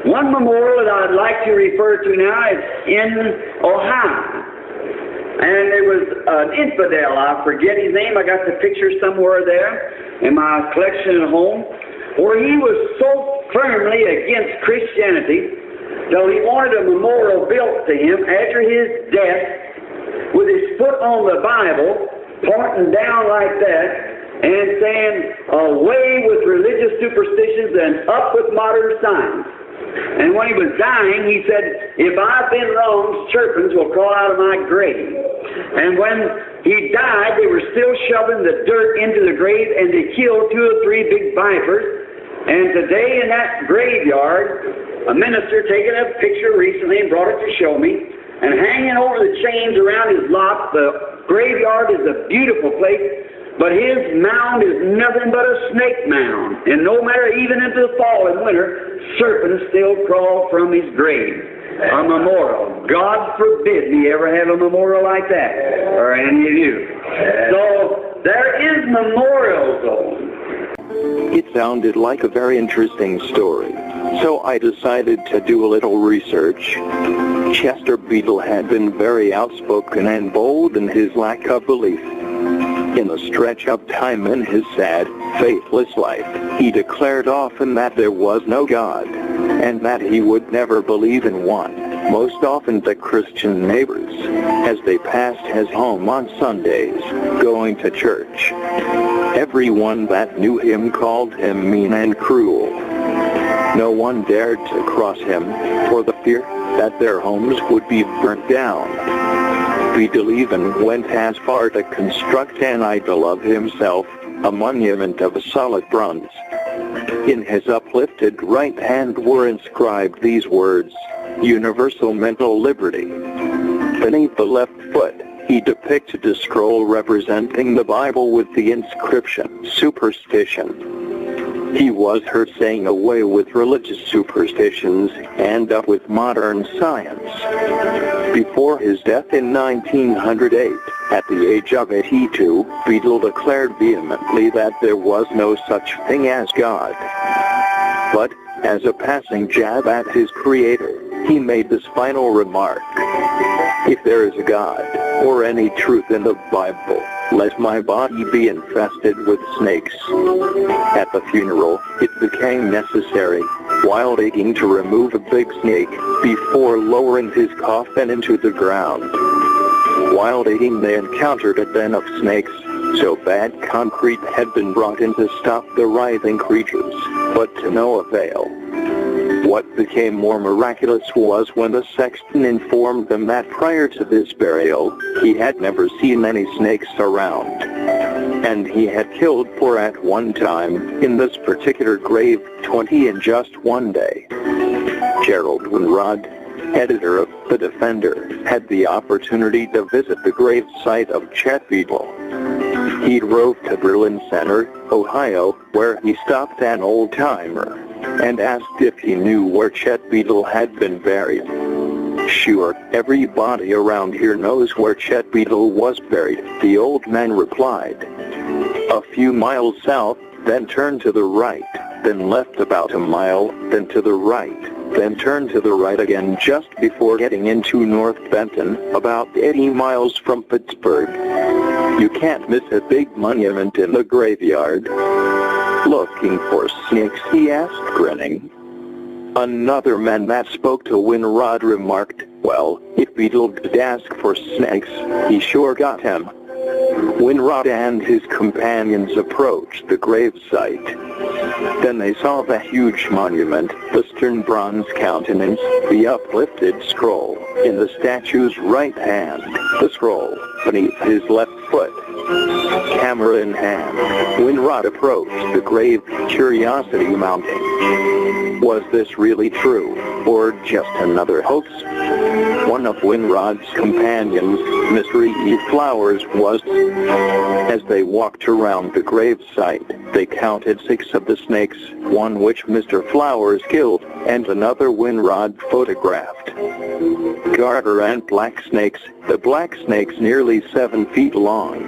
One memorial that I'd like to refer to now is in Ohio. And there was an infidel, I forget his name, I got the picture somewhere there in my collection at home, where he was so firmly against Christianity till he wanted a memorial built to him after his death with his foot on the Bible, pointing down like that, and saying, away with religious superstitions and up with modern science. And when he was dying, he said, if I've been wrong, serpents will crawl out of my grave. And when he died, they were still shoving the dirt into the grave, and they killed 2 or 3 big vipers. And today in that graveyard, a minister taken a picture recently and brought it to show me, and hanging over the chains around his lot, the graveyard is a beautiful place, but his mound is nothing but a snake mound. And no matter, even into the fall and winter, serpents still crawl from his grave. A memorial. God forbid me ever have a memorial like that, or any of you. So, there is memorials, though. It sounded like a very interesting story, so I decided to do a little research. Chester Bedell had been very outspoken and bold in his lack of belief. In the stretch of time in his sad, faithless life, he declared often that there was no God, and that he would never believe in one, most often to Christian neighbors, as they passed his home on Sundays, going to church. Everyone that knew him called him mean and cruel. No one dared to cross him, for the fear that their homes would be burnt down. Bedell even went as far to construct an idol of himself, a monument of solid bronze. In his uplifted right hand were inscribed these words, Universal Mental Liberty. Beneath the left foot, he depicted a scroll representing the Bible with the inscription, Superstition. He was heard saying away with religious superstitions and up with modern science. Before his death in 1908, at the age of 82, Bedell declared vehemently that there was no such thing as God. But, as a passing jab at his creator, he made this final remark. If there is a God, or any truth in the Bible, let my body be infested with snakes. At the funeral, it became necessary, while digging, to remove a big snake before lowering his coffin into the ground. While digging, they encountered a den of snakes, so bad concrete had been brought in to stop the writhing creatures, but to no avail. What became more miraculous was when the sexton informed them that prior to this burial, he had never seen any snakes around. And he had killed 4 at one time, in this particular grave, 20 in just one day. Gerald Winrod, editor of The Defender, had the opportunity to visit the grave site of Chester Bedell. He drove to Berlin Center, Ohio, where he stopped an old-timer and asked if he knew where Chester Bedell had been buried. Sure, everybody around here knows where Chester Bedell was buried, the old man replied. A few miles south, then turn to the right, then left about a mile, then to the right, then turn to the right again just before getting into North Benton, about 80 miles from Pittsburgh. You can't miss a big monument in the graveyard. Looking for snakes? He asked, grinning. Another man that spoke to Winrod remarked, well, if Bedell did ask for snakes, he sure got them. Winrod and his companions approached the gravesite. Then they saw the huge monument, the stern bronze countenance, the uplifted scroll, in the statue's right hand, the scroll beneath his left foot. Camera in hand, Winrod approached the grave, curiosity mounting. Was this really true, or just another hoax? One of Winrod's companions, Mr. E. Flowers, was. As they walked around the gravesite, they counted 6 of the snakes, one which Mr. Flowers killed, and another Winrod photographed. Garter and black snakes, the black snakes nearly 7 feet long.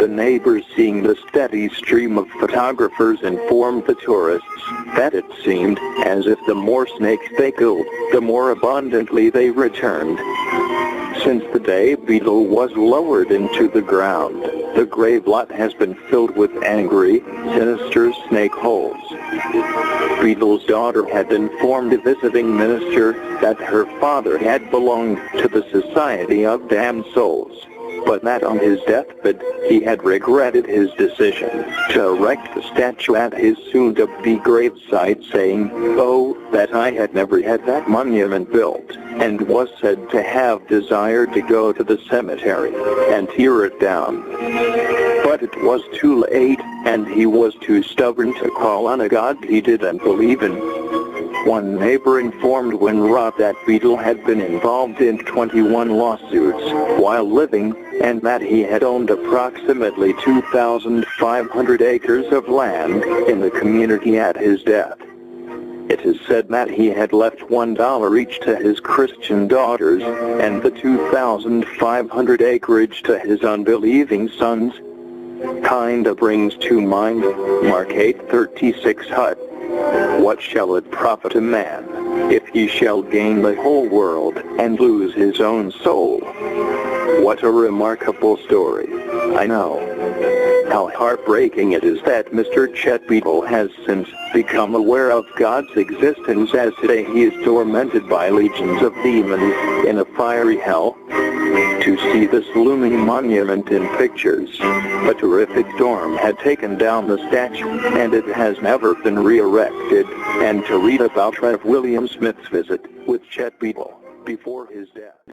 The neighbors, seeing the steady stream of photographers, informed the tourists that it seemed as if the more snakes they killed, the more abundantly they returned. Since the day Bedell was lowered into the ground, the grave lot has been filled with angry, sinister snake holes. Bedell's daughter had informed a visiting minister that her father had belonged to the Society of Damned Souls, but that on his deathbed he had regretted his decision to erect a statue at his soon-to-be gravesite, saying, "Oh, that I had never had that monument built," and was said to have desired to go to the cemetery and tear it down. But it was too late, and he was too stubborn to call on a God he didn't believe in. One neighbor informed Winrod that Bedell had been involved in 21 lawsuits while living, and that he had owned approximately 2,500 acres of land in the community at his death. It is said that he had left $1 each to his Christian daughters, and the 2,500 acreage to his unbelieving sons. Kinda brings to mind Mark 8:36 Hut. What shall it profit a man, if he shall gain the whole world, and lose his own soul? What a remarkable story. I know. How heartbreaking it is that Mr. Chet Bedell has since become aware of God's existence, as today he is tormented by legions of demons in a fiery hell. To see this looming monument in pictures, a terrific storm had taken down the statue, and it has never been re-erected, and to read about Rev. William Smith's visit with Chet Bedell before his death.